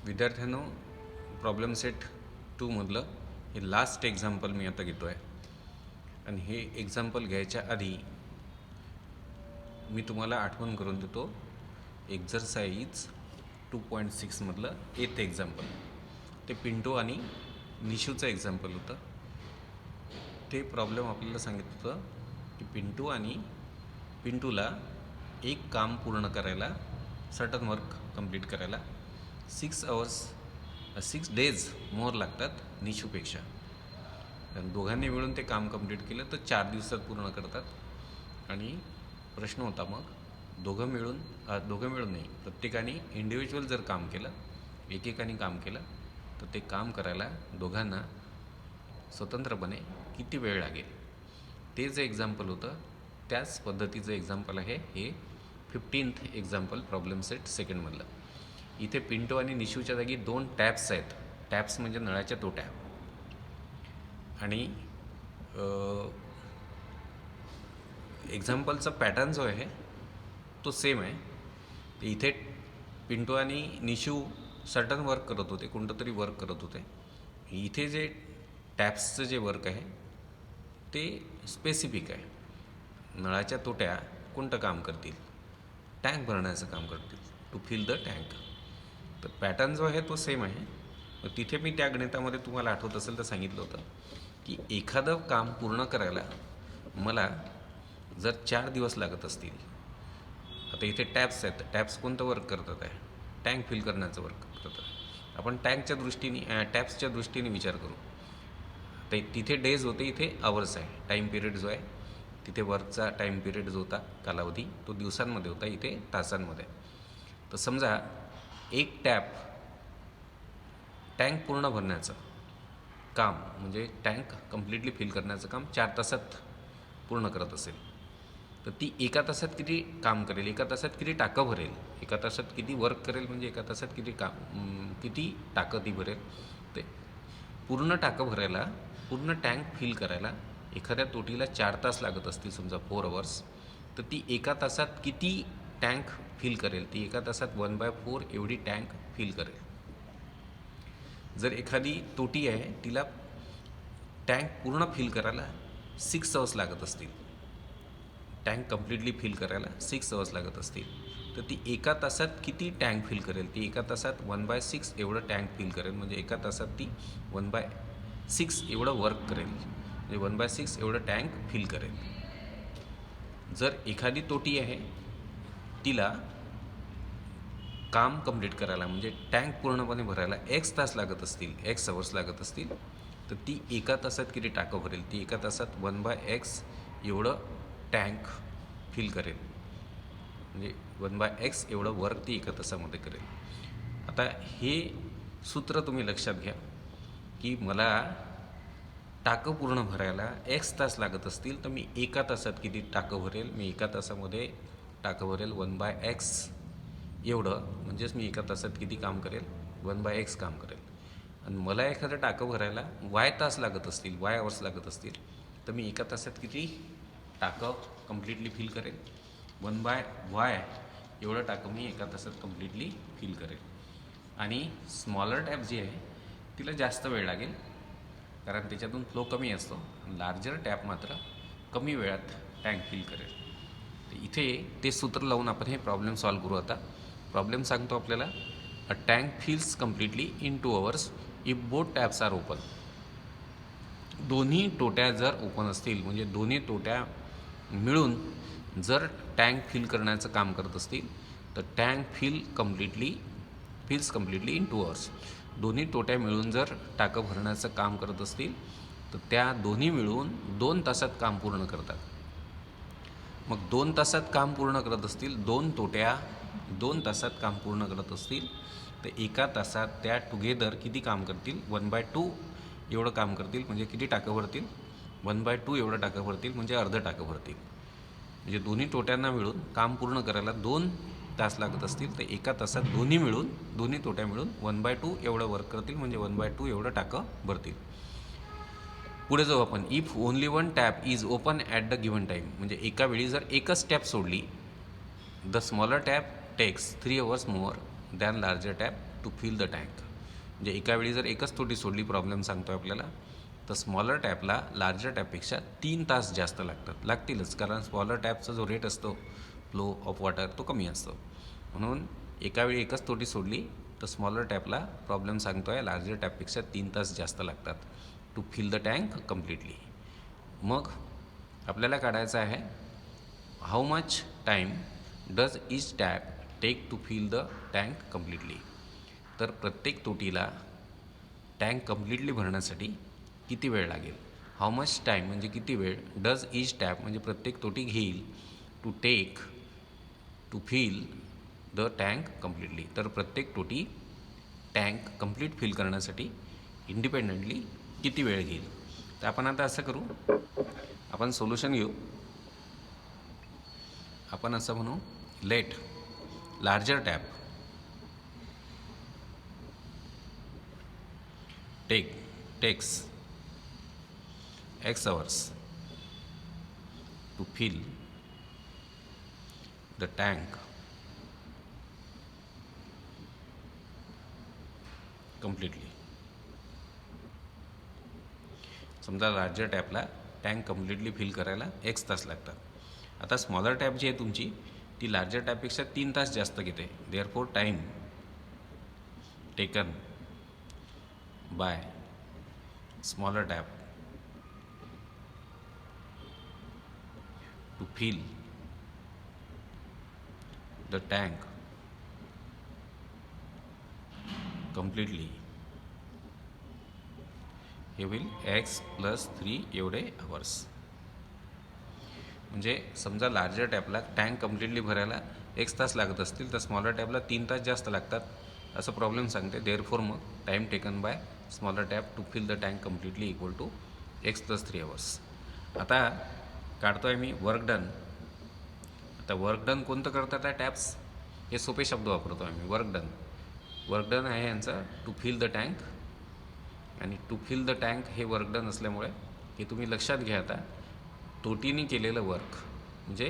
विद्यार्थ्यांनो, problem set 2मधलं हे last example मी आता घेतो आहे. आणि हे एक्झाम्पल घ्यायच्या आधी मी तुम्हाला आठवण करून देतो एक्झरसाइज 2.6मधलं 8th एक्झाम्पल. ते पिंटू आणि निशूचं एक्झाम्पल होतं. ते प्रॉब्लेम आपल्याला सांगितलं होतं की पिंटूला एक काम पूर्ण करायला, सर्टन वर्क कंप्लीट करायला 6 डेज मोर लागतात निशूपेक्षा. दोघांनी मिळून ते काम कंप्लीट केलं तर 4 दिवसात पूर्ण करतात. आणि प्रश्न होता मग दोघं मिळून नाही, प्रत्येकाने इंडिव्हिज्युअल जर काम केलं, एकेकाने काम केलं, तर ते काम करायला दोघांना स्वतंत्रपणे किती वेळ लागेल. ते जे एक्झाम्पल होतं त्याच पद्धतीचं एक्झाम्पल आहे हे 15th एक्झाम्पल प्रॉब्लेम सेट सेकंडमधलं. इथे पिंटू आणि निशूच्या जागी 2 टॅप्स आहेत. टॅप्स म्हणजे नळाच्या तोट्या. आणि एक्झाम्पलचा पॅटर्न जो आहे तो सेम आहे. तर इथे पिंटू आणि निशू सर्टन वर्क करत होते, कोणतं तरी वर्क करत होते. इथे जे टॅप्सचं जे वर्क आहे ते स्पेसिफिक आहे. नळाच्या तोट्या कोणतं काम करतील? टँक भरण्याचं काम करतील, टू फिल द टँक. तर पॅटर्न जो आहे तो सेम आहे. तिथे मी त्या गणितामध्ये तुम्हाला आठवत असेल तर सांगितलं होतं की एखादं काम पूर्ण करायला मला जर 4 दिवस लागत असतील, आता इथे टॅप्स आहेत, टॅप्स कोणतं वर्क करतात आहे? टँक फिल करण्याचं वर्क करतात. आपण टॅप्सच्या दृष्टीने विचार करू. तर तिथे डेज होते, इथे आवर्स आहे. टाईम पिरियड जो आहे तिथे वर्कचा टाईम पिरियड जो होता, कालावधी, तो दिवसांमध्ये होता, इथे तासांमध्ये. तर समजा एक टँक पूर्ण भरण्याचं काम, म्हणजे टँक कम्प्लिटली फिल करण्याचं काम 4 तासात पूर्ण करत असेल, तर ती एका तासात किती काम करेल? एका तासात किती टाकं भरेल? एका तासात किती वर्क करेल? म्हणजे एका तासात किती टाकं ती भरेल? ते पूर्ण टाकं भरायला, पूर्ण टँक फिल करायला एखाद्या तोटीला 4 तास लागत असतील, समजा 4 आवर्स, तर ती एका तासात किती टँक फिल करेल? ती एका तासात 1/4 एवढी टँक फिल करेल. जर एखादी तोटी आहे तिला टँक पूर्ण फिल करायला 6 आवर्स लागत असतील, टँक कम्प्लिटली फिल करायला 6 आवर्स लागत असतील, तर ती एका तासात किती टँक फिल करेल? ती एका तासात 1/6 एवढं टँक फिल करेल. म्हणजे एका तासात ती 1/6 एवढं वर्क करेल, म्हणजे 1/6 एवढं टँक फिल करेल. जर एखादी तोटी आहे तिला काम कंप्लीट करायला, म्हणजे टँक पूर्णपणे भरायला x तास लागत असतील, x आवर्स लागत असतील, तर ती एका तासात किती टाकं भरेल? ती एका तासात 1/x एवढं टँक फिल करेल, म्हणजे 1/x एवढं वर्क ती एका तासामध्ये करेल. आता हे सूत्र तुम्ही लक्षात घ्या की मला टाकं पूर्ण भरायला x तास लागत असतील, तर मी एका तासात किती टाकं भरेल? मी एका तासामध्ये टाकं भरेल 1/x एवढं, म्हणजेच मी एका तासात किती काम करेल? 1/x काम करेल. आणि मला एखादं टाकं भरायला y तास लागत असतील, y आवर्स लागत असतील, तर मी एका तासात किती टाकं कम्प्लिटली फिल करेल? 1/y एवढं टाकं मी एका तासात कम्प्लिटली फिल करेल. आणि स्मॉलर टॅप जी आहे तिला जास्त वेळ लागेल, कारण त्याच्यातून फ्लो कमी असतो. लार्जर टॅप मात्र कमी वेळात टँक फिल करेल. तर इथे ते सूत्र लावून आपण हे प्रॉब्लेम सॉल्व करू. आता प्रॉब्लेम सांगतो आपल्याला, a tank fills completely in 2 hours if both taps are open. दोन्ही टोट्या जर ओपन असतील, म्हणजे दोन्ही टोट्या मिळून जर टँक फिल करण्याचं काम करत असतील, तर tank fills completely in 2 hours. दोन्ही टोट्या मिळून जर टाकं भरण्याचं काम करत असतील, तर त्या दोन्ही मिळून 2 तासात काम पूर्ण करतात. मग 2 तासात काम पूर्ण करत असतील, 2 टोट्या 2 तासात काम पूर्ण करत असतील, तर एका तासात त्या टुगेदर किती काम करतील? 1/2 एवढं काम करतील. म्हणजे किती टाकं भरतील? 1/2 एवढं टाकं भरतील, म्हणजे अर्धं टाकं भरतील. म्हणजे दोन्ही टोट्यांना मिळून काम पूर्ण करायला 2 तास लागत असतील, तर एका तासात दोन्ही टोट्या मिळून 1/2 एवढं वर्क करतील, म्हणजे 1/2 एवढं टाकं भरतील. पुढे जाऊ आपण. If only 1 tap is open at the given time, म्हणजे एका वेळी जर एकच टॅप सोडली, the smaller tap takes 3 hours more than larger tap to fill the tank. म्हणजे एका वेळी जर एकच तोटी सोडली, प्रॉब्लेम सांगतो आपल्याला, तर स्मॉलर टॅपला लार्जर टॅपपेक्षा 3 तास जास्त लागतीलच, कारण स्मॉलर टॅपचा जो रेट असतो फ्लो ऑफ वॉटर तो कमी असतो. म्हणून एका वेळी एकच तोटी सोडली तर स्मॉलर टॅपला प्रॉब्लेम सांगतो आहे लार्जर टॅपपेक्षा 3 तास जास्त लागतात to fill the tank completely. मग आपल्याला काढायचं आहे how much time does each tap take to fill the tank completely. तर प्रत्येक तोटीला टँक कम्प्लिटली भरण्यासाठी किती वेळ लागेल. हाऊ मच टाईम म्हणजे किती वेळ, डज इच टॅप म्हणजे प्रत्येक तोटी घेईल, to take to fill the tank completely. तर प्रत्येक तोटी टँक कम्प्लीट फिल करण्यासाठी इंडिपेंडेंटली किती वेळ घेईल. तर आपण आता असं करू, आपण सोल्युशन घेऊ. आपण असं म्हणू, let larger tap takes x hours to fill the tank completely. समजा लार्जर टॅपला टँक कम्प्लिटली फिल करायला x तास लागतात. आता स्मॉलर टॅप जी आहे तुमची ती लार्जर टॅपपेक्षा 3 तास जास्त घेते. Therefore time taken by smaller tap to fill the tank completely हे होईल x+3 एवढे आवर्स. म्हणजे समजा लार्जर टॅपला टँक कम्प्लिटली भरायला x तास लागत असतील तर स्मॉलर टॅपला 3 तास जास्त लागतात असं प्रॉब्लेम सांगते. देअरफॉर मग time taken by smaller tap to fill the tank completely equal to x+3 hours. आता काढतो आहे मी वर्क डन. आता वर्क डन कोणतं करतात आहे टॅप्स, हे सोपे शब्द वापरतो आहे मी. वर्क डन आहे यांचा टू फिल द टँक, आणि टू फिल द टँक हे वर्क डन असल्यामुळे हे तुम्ही लक्षात घ्या. आता तोटीनी केलेलं वर्क म्हणजे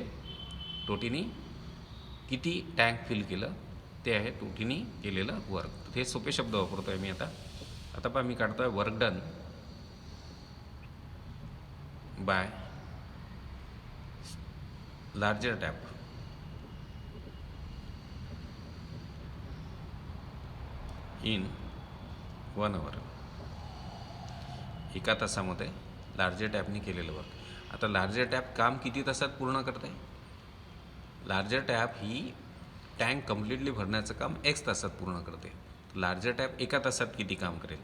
तोटीनी किती टँक फिल केलं ते आहे तोटीनी केलेलं वर्क. हे सोपे शब्द वापरतो आहे मी. आता पहा मी काढतो आहे work done by larger tap in 1 hour. एका तासामध्ये लार्जर टॅपनी केलेलं वर्क. आता लार्जर टॅप काम किती तासात पूर्ण करते. लार्जर टॅप ही टँक कम्प्लिटली भरण्याचं काम x तासात पूर्ण करते. लार्जर टॅप एका तासात किती काम करेल,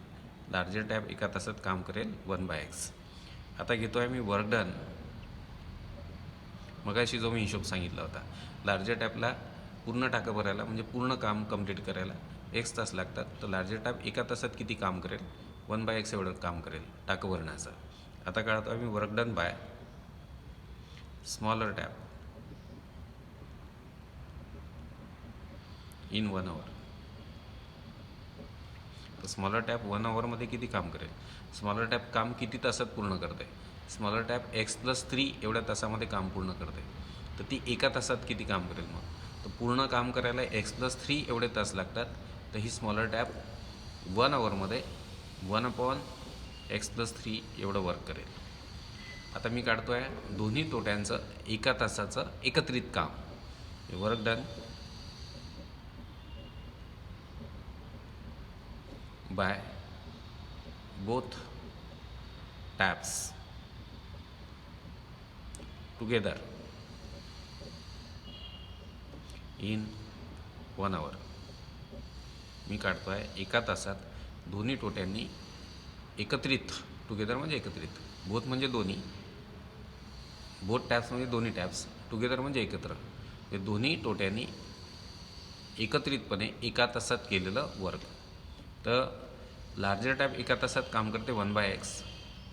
लार्जर टॅप एका तासात काम करेल 1/x. आता घेतो आहे मी वर्क डन. मगाशी जो मी हिशोब सांगितला होता, लार्जर टॅपला पूर्ण टाकं भरायला म्हणजे पूर्ण काम कंप्लीट करायला x तास लागतात, तर लार्जर टॅप एका तासात किती काम करेल, 1/x एवढं काम करेल टाकं भरण्याचं. आता काढतो आम्ही work done by smaller tap in 1 hour. तर स्मॉलर टॅप 1 hourमध्ये किती काम करेल, स्मॉलर टॅप काम किती तासात पूर्ण करते, स्मॉलर टॅप x+3 एवढ्या तासामध्ये काम पूर्ण करते. तर ती एका तासात किती काम करेल मग, तर पूर्ण काम करायला x+3 एवढे तास लागतात. तर ही स्मॉलर टॅप 1 hourमध्ये 1/x+3 एवढं वर्क करेल. आता मी काढतो आहे दोन्ही तोट्यांचं एका तासाचं एकत्रित काम. Work done by both taps together in 1 hour. मी काढतो आहे एका तासात दोन्ही टोट्यांनी एकत्रित, टुगेदर म्हणजे एकत्रित, बोथ म्हणजे दोन्ही, बोथ टॅप्स म्हणजे दोन्ही टॅप्स, टुगेदर म्हणजे एकत्र, हे दोन्ही टोट्यांनी एकत्रितपणे एका तासात केलेलं वर्क. तर लार्जर टॅप एका तासात काम करते 1/x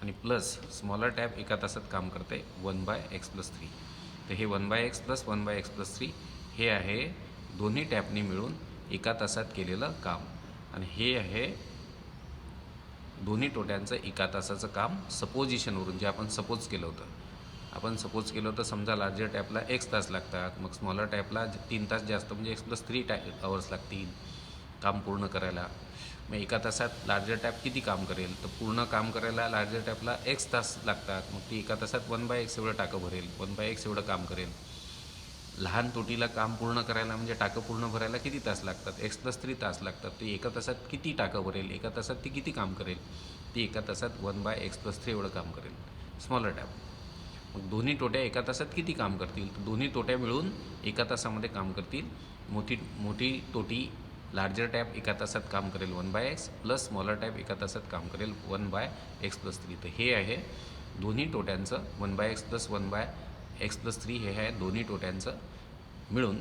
आणि प्लस स्मॉलर टॅप एका तासात काम करते 1/x+3. तर हे 1/x + 1/x+3 हे आहे दोन्ही टॅपनी मिळून एका तासात केलेलं काम, आणि हे आहे दोन्ही टोट्यांचं एका तासाचं काम. सपोजिशनवरून जे आपण सपोज केलं होतं, समजा लार्जर टॅपला x तास लागतात, मग स्मॉलर टॅपला 3 तास जास्त म्हणजे x+3 आवर्स लागतील. काम पूर्ण करायला. मग एका तासात लार्जर टॅप किती काम करेल, तर पूर्ण काम करायला लार्जर टॅपला एक्स तास लागतात. मग ती एका तासात 1/x एवढं टाकं भरेल, 1/x एवढं काम करेल. लहान तोटीला काम पूर्ण करायला म्हणजे टाकं पूर्ण भरायला किती तास लागतात, x+3 तास लागतात. ती एका तासात किती टाकं भरेल, एका तासात ती किती काम करेल, ती एका तासात 1/x+3 एवढं काम करेल स्मॉलर टॅप. मग दोन्ही टोट्या एका तासात किती काम करतील, तर दोन्ही टोट्या मिळून एका तासामध्ये काम करतील. मोठी टोटी लार्जर टॅप एका तासात काम करेल 1/x प्लस स्मॉलर टॅप एका तासात काम करेल 1/x+3. तर हे आहे दोन्ही टोट्यांचं 1/x प्लस 1/x+3 हे आहे दोन्ही टोट्यांचं मिळून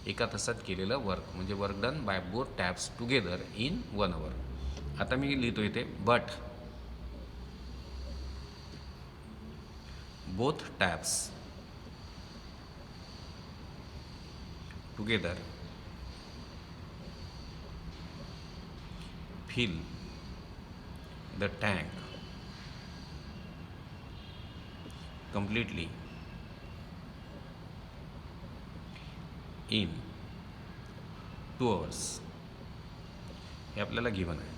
एका तासात केलेलं वर्क, म्हणजे work done by both taps together in 1 hour. आता मी लिहितो इथे but both taps together fill the tank completely in 2 hours. हे आपल्याला गिवन आहे.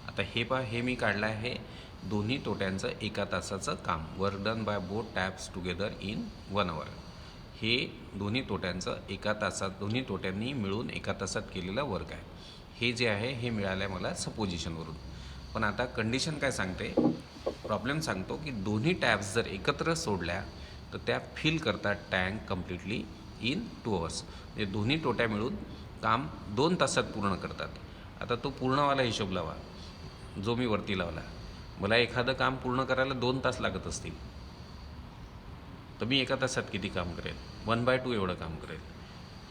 आता हे पहा, हे मी काढलं आहे दोन्ही टोट्यांचं एका तासाचं काम, work done by both taps together in 1 hour. हे दोन्ही टोट्यांचं एका तासात, दोन्ही टोट्यांनी मिळून एका तासात केलेलं वर्क आहे. हे जे आहे हे मिळालं आहे मला सपोजिशनवरून. पण आता कंडिशन काय सांगते, प्रॉब्लेम सांगतो की दोन्ही टॅप्स जर एकत्र सोडल्या तर त्या फिल करतात टँक कम्प्लिटली इन 2 hours. म्हणजे दोन्ही टोट्या मिळून काम 2 तासात पूर्ण करतात. आता तो पूर्णवाला हिशोब लावा जो मी वरती लावला. मला एखादं काम पूर्ण करायला 2 तास लागत असतील तर मी एका तासात किती काम करेल, 1/2 एवढं काम करेल.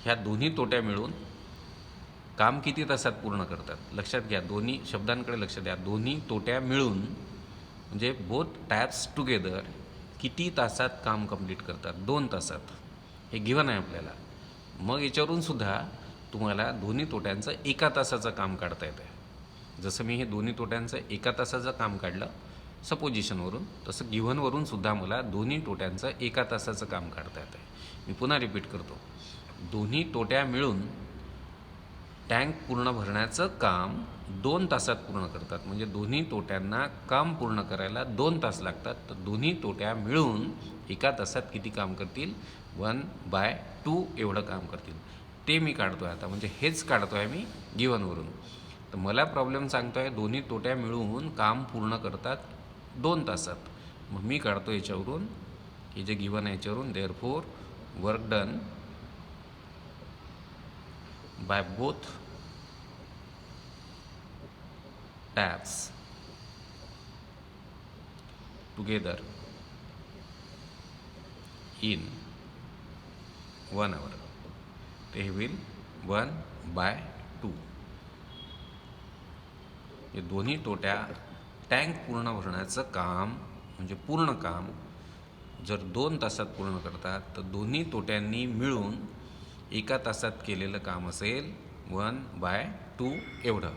ह्या दोन्ही टोट्या मिळून काम किती तासात पूर्ण करतात, लक्षात घ्या. दोन्ही शब्दांकडे लक्ष द्या. दोन्ही टोट्या मिळून म्हणजे बोथ टॅप्स टुगेदर किती तासात काम कंप्लीट करतात, 2 तासात. हे गिवन आहे आपल्याला. मग याच्यावरून सुद्धा तुम्हाला दोन्ही टोट्यांचं एका तासाचं काम काढता येतं. जसं मी हे दोन्ही टोट्यांचं एका तासाचं काम काढलं सपोजिशनवरून, तसं गिव्हनवरून सुद्धा मला दोन्ही टोट्यांचं एका तासाचं काम काढता येतं आहे. मी पुन्हा रिपीट करतो. दोन्ही टोट्या मिळून टँक पूर्ण भरण्याचं काम 2 तासात पूर्ण करतात. म्हणजे दोन्ही टोट्यांना काम पूर्ण करायला 2 तास लागतात. तर दोन्ही टोट्या मिळून एका तासात किती काम करतील, 1/2 एवढं काम करतील. ते मी काढतो आहे आता, म्हणजे हेच काढतो आहे मी गिव्हनवरून. तर मला प्रॉब्लेम सांगतो आहे दोन्ही टोट्या मिळून काम पूर्ण करतात 2 तासात. मग मी काढतो याच्यावरून, हे जे गिवन आहे याच्यावरून, therefore work done by both taps together in 1 hour. ते होईल 1/2. हे दोन्ही टोट्या टँक पूर्ण भरण्याचं काम म्हणजे पूर्ण काम जर 2 तासात पूर्ण करतात तर दोन्ही टोट्यांनी मिळून एका तासात केलेलं काम असेल 1/2 एवढं.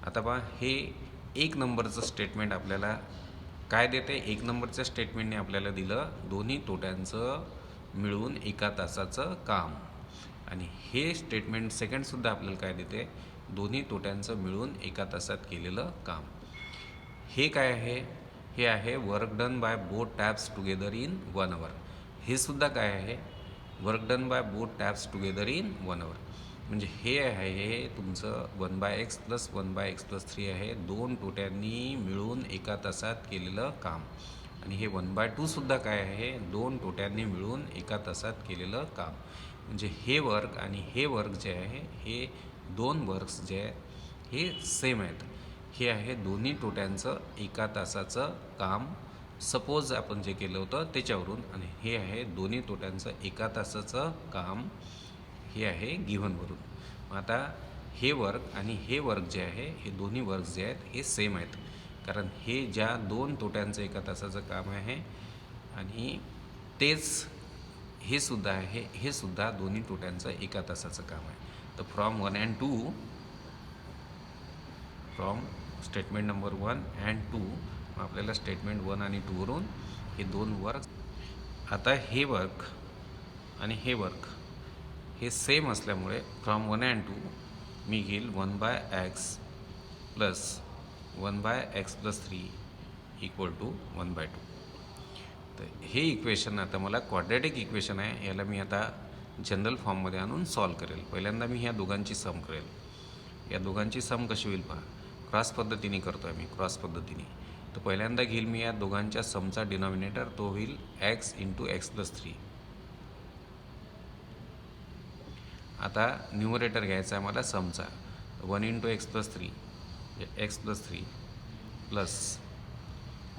आता पहा, हे 1 नंबरचं स्टेटमेंट आपल्याला काय देते. 1 नंबरच्या स्टेटमेंटने आपल्याला दिलं दोन्ही टोट्यांचं मिळून एका तासाचं काम. आणि हे स्टेटमेंट सेकंडसुद्धा आपल्याला काय देते, दोन्ही टोट्यांचं मिळून एका तासात केलेलं काम. हे काय आहे, हे आहे work done by both taps together in 1 hour. हे सुद्धा काय आहे, work done by both taps together in 1 hour. म्हणजे हे आहे हे तुमचं 1/x प्लस 1/x+3 आहे, 2 टोट्यांनी मिळून एका तासात केलेलं काम. आणि हे 1/2 सुद्धा काय आहे, 2 टोट्यांनी मिळून एका तासात केलेलं काम. म्हणजे हे वर्क आणि हे वर्क जे आहे, हे 2 वर्क्स जे आहेत हे सेम आहेत. हे आहे दोन्ही टोट्यांचं एका तासाचं काम, सपोज आपण जे केलं होतं त्याच्यावरून. आणि हे आहे दोन्ही टोट्यांचं एका तासाचं काम, हे आहे गिव्हनवरून. आता हे वर्क आणि हे वर्क जे आहे, हे दोन्ही वर्क्स जे आहेत हे सेम आहेत. कारण हे ज्या 2 टोट्यांचं एका तासाचं काम आहे आणि तेच हे सुद्धा आहे, हे सुद्धा दोन्ही टोट्यांचं एका तासाचं काम आहे. तर from 1 and 2, from statement number 1 and 2 आपल्याला स्टेटमेंट 1 आणि 2 वरून हे 2 वर्क. आता हे वर्क आणि हे वर्क हे सेम असल्यामुळे फ्रॉम 1 and 2 मी घेईल 1/x plus 1/x+3 equal to 1/2. तर हे इक्वेशन आता मला क्वाड्रॅटिक इक्वेशन आहे, याला मी आता जनरल फॉर्ममध्ये आणून सॉल्व करेल. पहिल्यांदा मी ह्या दोघांची सम करेल. या दोघांची सम कशी होईल पहा. क्रॉस पद्धतीने करतो आहे मी, क्रॉस पद्धतीने. तर पहिल्यांदा घेईल मी या दोघांच्या समचा डिनॉमिनेटर, तो होईल x इंटू x+3. आता न्यूमरेटर घ्यायचा आहे मला समचा, 1 इंटू x+3 म्हणजे x+3 प्लस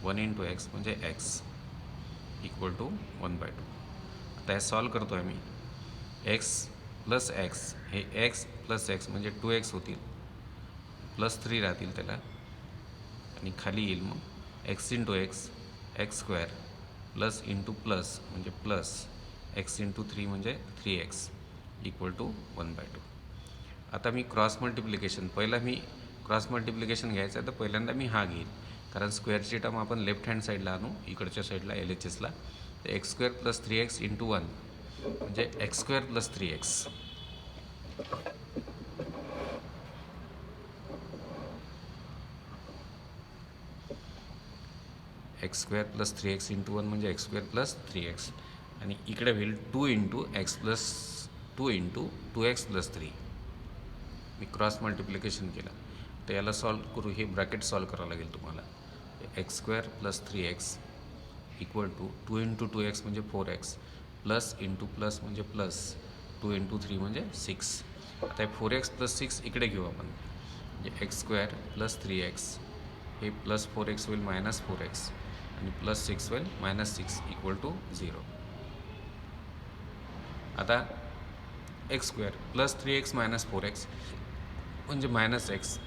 1 इंटू x म्हणजे x इक्वल टू 1/2. आता हे सॉल्व करतो आहे मी. x प्लस x हे x प्लस x म्हणजे 2x होतील, प्लस 3 राहतील त्याला, आणि खाली येईल मग x into x square plus into plus म्हणजे प्लस x इंटू 3 म्हणजे 3x इक्वल टू 1/2. आता मी क्रॉस मल्टिप्लिकेशन, पहिला मी क्रॉस मल्टिप्लिकेशन घ्यायचं आहे, तर पहिल्यांदा मी हा घेईल, कारण स्क्वेअरची टर्म आपण लेफ्ट हँड साईडला आणू, इकडच्या साईडला LHSला. तर x square plus 3x into 1 म्हणजे x square plus 3x. X square plus 3x into 1 म्हणजे एक्स स्क्वेअर प्लस 3x, आणि इकडे होईल 2 into x plus 2 into 2x plus 3. मी क्रॉस मल्टिप्लिकेशन केलं, तर याला सॉल्व करू, हे ब्रॅकेट सॉल्व करावं लागेल तुम्हाला. X square plus 3x equal to 2 into 2x म्हणजे 4x प्लस इंटू प्लस म्हणजे प्लस 2 इंटू 3 म्हणजे 6. आता हे 4x प्लस 6 इकडे घेऊ आपण, म्हणजे एक्स स्क्वेअर प्लस 3x हे प्लस 4x होईल मायनस 4x, आणि प्लस 6 होईल मायनस 6 इक्वल टू 0. आता x square plus 3x minus 4x म्हणजे minus x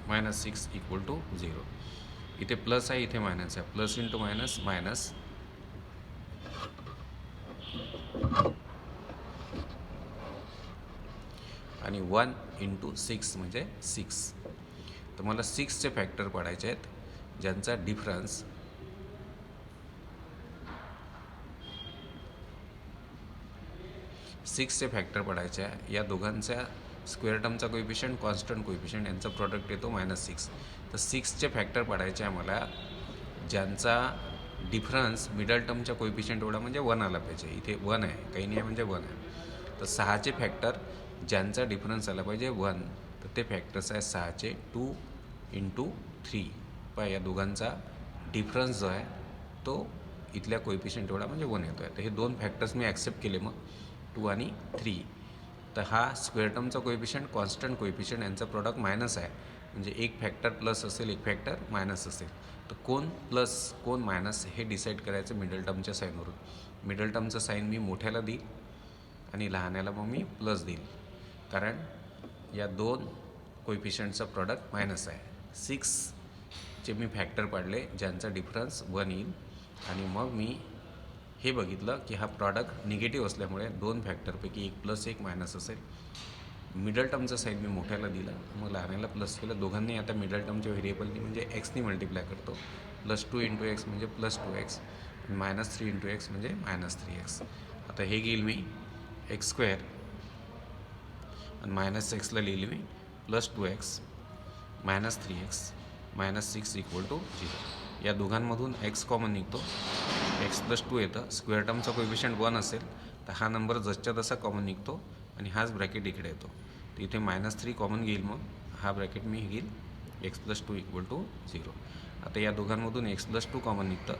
minus 6 equal to 0. इथे प्लस आहे, इथे मायनस आहे, प्लस इंटू मायनस मायनस, आणि 1 इंटू 6 म्हणजे 6. तर मला 6चे फॅक्टर पडायचे आहेत, ज्यांचा डिफरन्स 6चे फॅक्टर पडायचे आहे. या दोघांच्या स्क्वेअर टर्मचा कोइफिशियंट, कॉन्स्टंट कोइफिशियंट यांचा प्रॉडक्ट येतो -6. तर 6चे फॅक्टर पडायचे आहे मला, ज्यांचा डिफरन्स मिडल टर्मच्या कोइफिशियंट एवढा म्हणजे 1 आला पाहिजे. इथे 1 आहे, काही नाही आहे म्हणजे 1 आहे. तर 6चे फॅक्टर ज्यांचा डिफरन्स आला पाहिजे 1, तर ते फॅक्टर्स आहे 6चे 2 इंटू 3. पहा या दोघांचा डिफरन्स जो आहे तो इथल्या कोइफिशियंट एवढा म्हणजे 1 येतो आहे. तर हे दोन फॅक्टर्स मी ॲक्सेप्ट केले, मग 2 आणि 3. तर हा स्क्वेअर टर्मचा कोइफिशियंट, कॉन्स्टंट कोइफिशियंट यांचा प्रॉडक्ट मायनस आहे, म्हणजे एक फॅक्टर प्लस असेल, एक फॅक्टर मायनस असेल. तर कोण प्लस कोण मायनस हे डिसाईड करायचं मिडल टर्मच्या साईनवरून. मिडल टर्मचं साईन मी मोठ्याला देईल आणि लहान्याला मग मी प्लस देईल, कारण या दोन कोइफिशियंटचा प्रॉडक्ट मायनस आहे. 6चे मी फॅक्टर पाडले ज्यांचा डिफरन्स 1 येईल, आणि मग मी हे बघितलं की हा प्रॉडक्ट निगेटिव्ह असल्यामुळे दोन फॅक्टरपैकी एक प्लस एक मायनस असेल. मिडल टर्मचा साईन मी मोठ्याला दिला, मग लहान्याला प्लस केलं. दोघांनी आता मिडल टर्मच्या व्हेरिएबलनी म्हणजे एक्सनी मल्टिप्लाय करतो. +2 इंटू एक्स म्हणजे +2x, -3 इंटू एक्स म्हणजे -3x. आता हे घेईल मी एक्स स्क्वेअर, आणि -6ला लिहिले मी +2x -3x -6 इक्वल टू 0. या दोघांमधून x कॉमन निघतो, x+2 येतं. स्क्वेअर टर्मचा कोइफिशियंट 1 असेल तर हा नंबर जसच्या तसा कॉमन निघतो, आणि हाच ब्रॅकेट इकडे येतो. तर इथे -3 कॉमन घेईल, मग हा ब्रॅकेट मी घेईल x+2 इक्वल टू 0. आता या दोघांमधून x+2 कॉमन निघतं,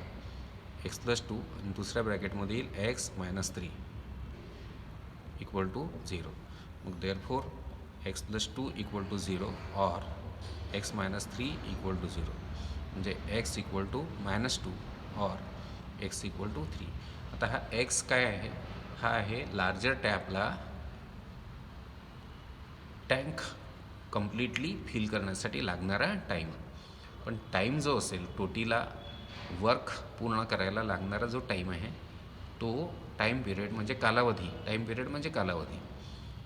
x+2, आणि दुसऱ्या ब्रॅकेटमध्ये येईल x -3 इक्वल टू 0. मग देअरफॉर x+2 इक्वल टू 0 और x -3 इक्वल टू 0, म्हणजे x इक्वल टू -2 और x इक्वल टू 3. आता हा x काय आहे, हा आहे लार्जर टॅपला टँक कम्प्लिटली फिल करण्यासाठी लागणारा टाईम. पण टाईम जो असेल, टोटीला वर्क पूर्ण करायला लागणारा जो टाईम आहे, तो टाईम पिरियड म्हणजे कालावधी, टाईम पिरियड म्हणजे कालावधी.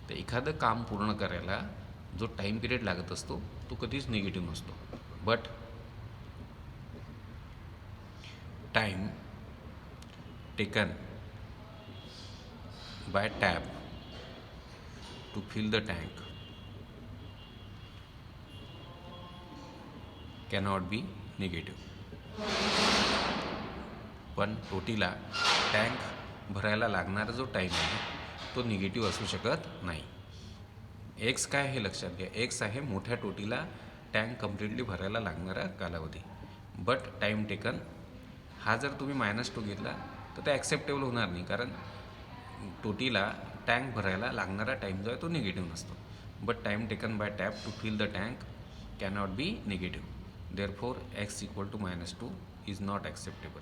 तर एखादं काम पूर्ण करायला जो टाईम पिरियड लागत असतो तो कधीच निगेटिव्ह नसतो. But time taken by tap to fill the tank cannot be negative. पण टोटीला टँक भरायला लागणारा जो टाईम आहे तो निगेटिव्ह असू शकत नाही. एक्स काय हे लक्षात घ्या. एक्स आहे मोठ्या टोटीला टँक कम्प्लिटली भरायला लागणारा कालावधी. बट टाईम टेकन हा जर तुम्ही -2 घेतला तर ते ॲक्सेप्टेबल होणार नाही, कारण टोटीला टँक भरायला लागणारा टाईम जो आहे तो निगेटिव्ह नसतो. But time taken by tap to fill the tank cannot be negative. Therefore x = -2 is not acceptable.